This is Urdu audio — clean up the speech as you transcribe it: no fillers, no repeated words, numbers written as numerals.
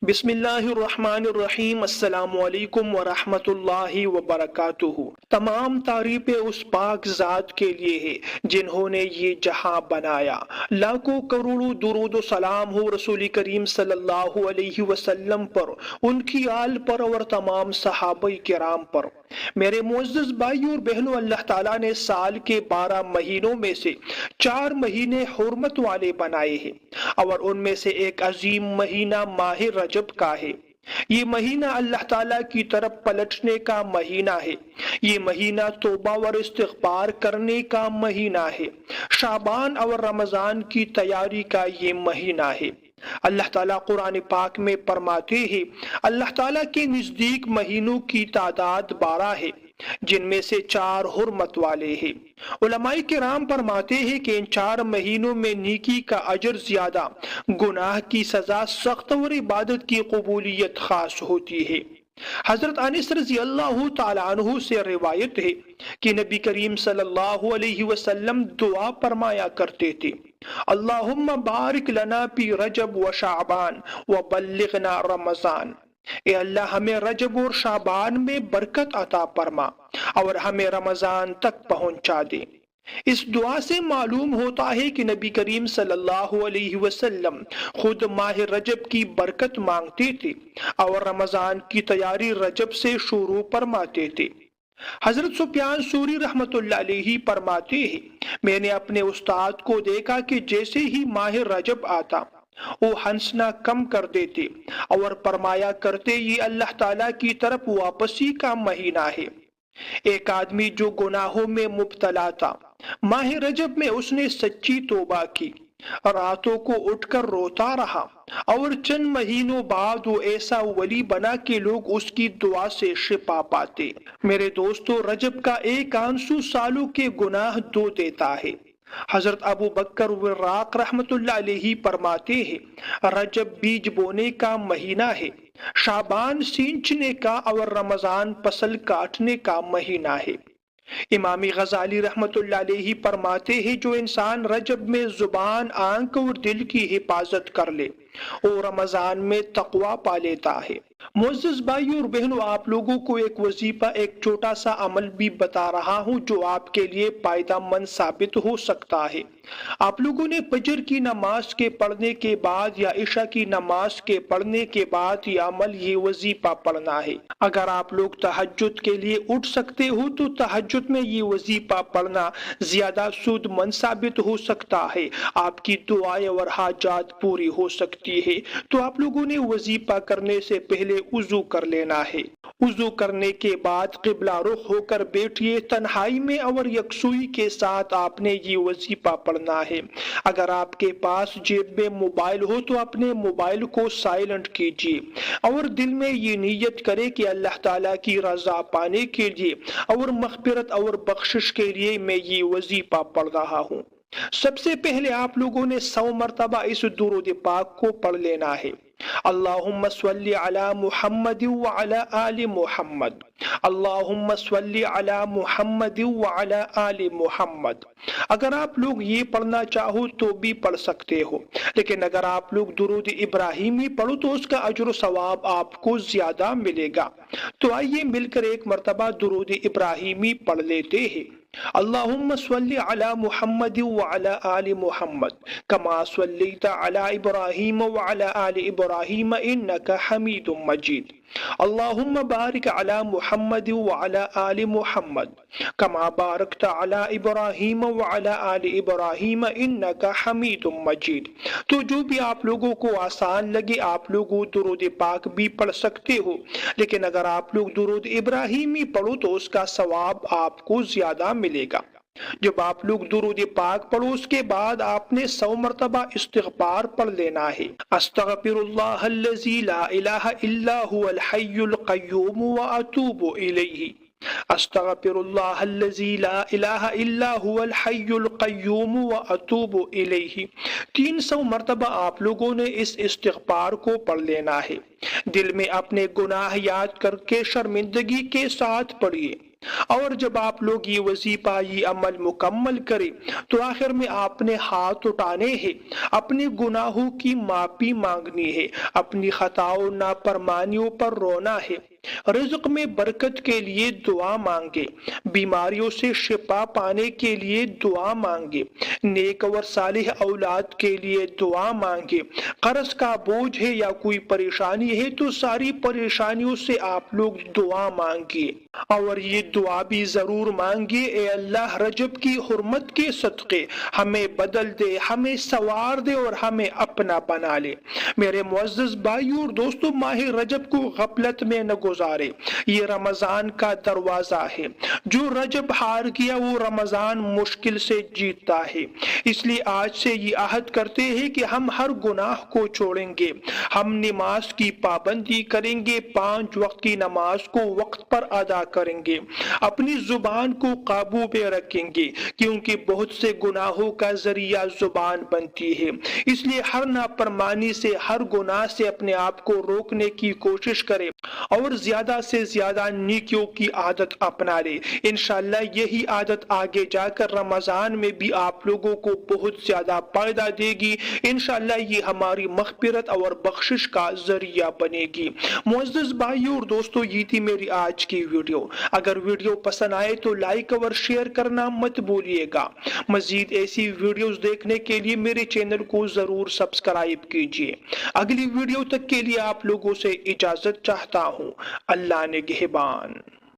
بسم اللہ الرحمن الرحیم، السلام علیکم ورحمۃ اللہ وبرکاتہ۔ تمام تعریفیں اس پاک ذات کے لیے ہے جنہوں نے یہ جہاں بنایا۔ لاکھوں کروڑوں درود و سلام ہو رسول کریم صلی اللہ علیہ وسلم پر، ان کی آل پر اور تمام صحابہ کرام پر۔ میرے معزز بھائیوں اور بہنوں، اللہ تعالیٰ نے سال کے 12 مہینوں میں سے 4 مہینے حرمت والے بنائے ہیں، اور ان میں سے ایک عظیم مہینہ ماہ رجب کا ہے۔ یہ مہینہ اللہ تعالیٰ کی طرف پلٹنے کا مہینہ ہے۔ یہ مہینہ توبہ اور استغفار کرنے کا مہینہ ہے۔ شعبان اور رمضان کی تیاری کا یہ مہینہ ہے۔ اللہ تعالیٰ قرآن پاک میں فرماتے ہیں، اللہ تعالیٰ کے نزدیک مہینوں کی تعداد 12 ہے، جن میں سے 4 حرمت والے ہیں۔ علماء کرام فرماتے ہیں کہ ان 4 مہینوں میں نیکی کا اجر زیادہ، گناہ کی سزا سخت اور عبادت کی قبولیت خاص ہوتی ہے۔ حضرت انس رضی اللہ تعالیٰ عنہ سے روایت ہے کہ نبی کریم صلی اللہ علیہ وسلم دعا فرمایا کرتے تھے، اللہم بارک لنا فی رجب و شعبان و بلغنا رمضان۔ اے اللہ، ہمیں رجب اور شعبان میں برکت عطا فرما اور ہمیں رمضان تک پہنچا دے۔ اس دعا سے معلوم ہوتا ہے کہ نبی کریم صلی اللہ علیہ وسلم خود ماہ رجب کی برکت مانگتے تھے اور رمضان کی تیاری رجب سے شروع فرماتے تھے۔ حضرت سفیان ثوری رحمت اللہ علیہ فرماتے ہیں، میں نے اپنے استاد کو دیکھا کہ جیسے ہی ماہ رجب آتا وہ ہنسنا کم کر دیتے اور فرمایا کرتے، یہ اللہ تعالیٰ کی طرف واپسی کا مہینہ ہے۔ ایک آدمی جو گناہوں میں مبتلا تھا، ماہ رجب میں اس نے سچی توبہ کی، راتوں کو اٹھ کر روتا رہا، اور چند مہینوں بعد وہ ایسا ولی بنا کہ لوگ اس کی دعا سے شفا پاتے۔ میرے دوستو، رجب کا ایک آنسو سالوں کے گناہ دھو دیتا ہے۔ حضرت ابو بکر وراق رحمت اللہ علیہ فرماتے ہیں، رجب بیج بونے کا مہینہ ہے، شعبان سینچنے کا اور رمضان فصل کاٹنے کا مہینہ ہے۔ امام غزالی رحمت اللہ علیہ فرماتے ہیں، جو انسان رجب میں زبان، آنکھ اور دل کی حفاظت کر لے، وہ رمضان میں تقوی پا لیتا ہے۔ معزز بھائیوں اور بہنوں، آپ لوگوں کو ایک وظیفہ، ایک چھوٹا سا عمل بھی بتا رہا ہوں جو آپ کے لیے فائدہ مند ثابت ہو سکتا ہے۔ آپ لوگوں نے فجر کی نماز کے پڑھنے کے بعد یا عشاء کی نماز کے پڑھنے کے بعد یہ عمل، یہ وظیفہ پڑھنا ہے۔ اگر آپ لوگ تہجد کے لیے اٹھ سکتے ہو تو تہجد میں یہ وظیفہ پڑھنا زیادہ سود مند ثابت ہو سکتا ہے، آپ کی دعائیں اور حاجات پوری ہو سکتی ہے۔ تو آپ لوگوں نے وظیفہ کرنے سے پہلے وضو کر لینا ہے۔ وضو کرنے کے بعد قبلہ رخ ہو کر بیٹھیے تنہائی میں، اور یکسوئی کے ساتھ آپ نے یہ وظیفہ پڑھنا ہے۔ اگر آپ کے پاس جیب میں موبائل ہو تو اپنے موبائل کو سائلنٹ کیجیے اور دل میں یہ نیت کرے کہ اللہ تعالیٰ کی رضا پانے کے لیے اور مغفرت اور بخشش کے لیے میں یہ وظیفہ پڑھ رہا ہوں۔ سب سے پہلے آپ لوگوں نے 100 مرتبہ اس درود پاک کو پڑھ لینا ہے، اللہم صلی علی محمد وعلی آل محمد، اللہم صلی علی محمد وعلی آل محمد۔ اگر آپ لوگ یہ پڑھنا چاہو تو بھی پڑھ سکتے ہو، لیکن اگر آپ لوگ درود ابراہیمی پڑھو تو اس کا اجر و ثواب آپ کو زیادہ ملے گا۔ تو آئیے مل کر ایک مرتبہ درود ابراہیمی پڑھ لیتے ہیں۔ اللہم صلی علی محمد وعلی آل محمد کما صلیت علی ابراہیم وعلی آل ابراہیم انک حمید مجید، اللہم بارک علی محمد وعلی آل محمد کما بارکت علی ابراہیم وعلی آل ابراہیم انک حمید مجید۔ تو جو بھی آپ لوگوں کو آسان لگے آپ لوگ درود پاک بھی پڑھ سکتے ہو، لیکن اگر آپ لوگ درود ابراہیمی پڑھو تو اس کا ثواب آپ کو زیادہ ملے گا۔ جب آپ لوگ درود پاک پڑھو اس کے بعد آپ نے 100 مرتبہ استغفار پڑھ لینا ہے، استغفر اللہ الذی لا الہ الا هو الحی القیوم واتوب الیہ، استغفر اللہ الذی لا الہ الا هو الحی القیوم واتوب الیہ۔ 300 مرتبہ آپ لوگوں نے اس استغفار کو پڑھ لینا ہے۔ دل میں اپنے گناہ یاد کر کے شرمندگی کے ساتھ پڑھیے، اور جب آپ لوگ یہ وظیفہ یہ عمل مکمل کریں تو آخر میں آپ نے ہاتھ اٹھانے ہیں، اپنے گناہوں کی معافی مانگنی ہے، اپنی خطاؤں نافرمانیوں پر رونا ہے، رزق میں برکت کے لیے دعا مانگے، بیماریوں سے شفا پانے کے لیے دعا مانگے، نیک اور صالح اولاد کے لیے دعا مانگے، قرض کا بوجھ ہے یا کوئی پریشانی ہے تو ساری پریشانیوں سے آپ لوگ دعا مانگیے، اور یہ دعا بھی ضرور مانگیے، اے اللہ رجب کی حرمت کے صدقے ہمیں بدل دے، ہمیں سوار دے اور ہمیں اپنا بنا لے۔ میرے معزز بھائیوں اور دوستوں، ماہ رجب کو غفلت میں نہ گزارے، یہ رمضان کا دروازہ ہے، جو رجب ہار گیا وہ رمضان مشکل سے جیتتا ہے، اس لیے آج سے یہ عہد کرتے ہیں کہ ہم ہر گناہ کو چھوڑیں گے، ہم نماز کی پابندی کریں گے، 5 وقت کی نماز کو وقت پر ادا کریں گے، اپنی زبان کو قابو پہ رکھیں گے، کیونکہ بہت سے گناہوں کا ذریعہ زبان بنتی ہے، اس لیے ہر نافرمانی سے، ہر گناہ سے اپنے آپ کو روکنے کی کوشش کرے اور زیادہ سے زیادہ نیکیوں کی عادت اپنا لے۔ انشاءاللہ یہی عادت آگے جا کر رمضان میں بھی آپ لوگوں کو بہت زیادہ فائدہ دے گی، انشاءاللہ یہ ہماری مغفرت اور بخشش کا ذریعہ بنے گی۔ معزز بھائیوں اور دوستوں، یہ تھی میری آج کی ویڈیو۔ اگر ویڈیو پسند آئے تو لائک اور شیئر کرنا مت بھولیے گا۔ مزید ایسی ویڈیوز دیکھنے کے لیے میرے چینل کو ضرور سبسکرائب کیجیے۔ اگلی ویڈیو تک کے لیے آپ لوگوں سے اجازت چاہتا ہوں۔ اللہ نگہبان۔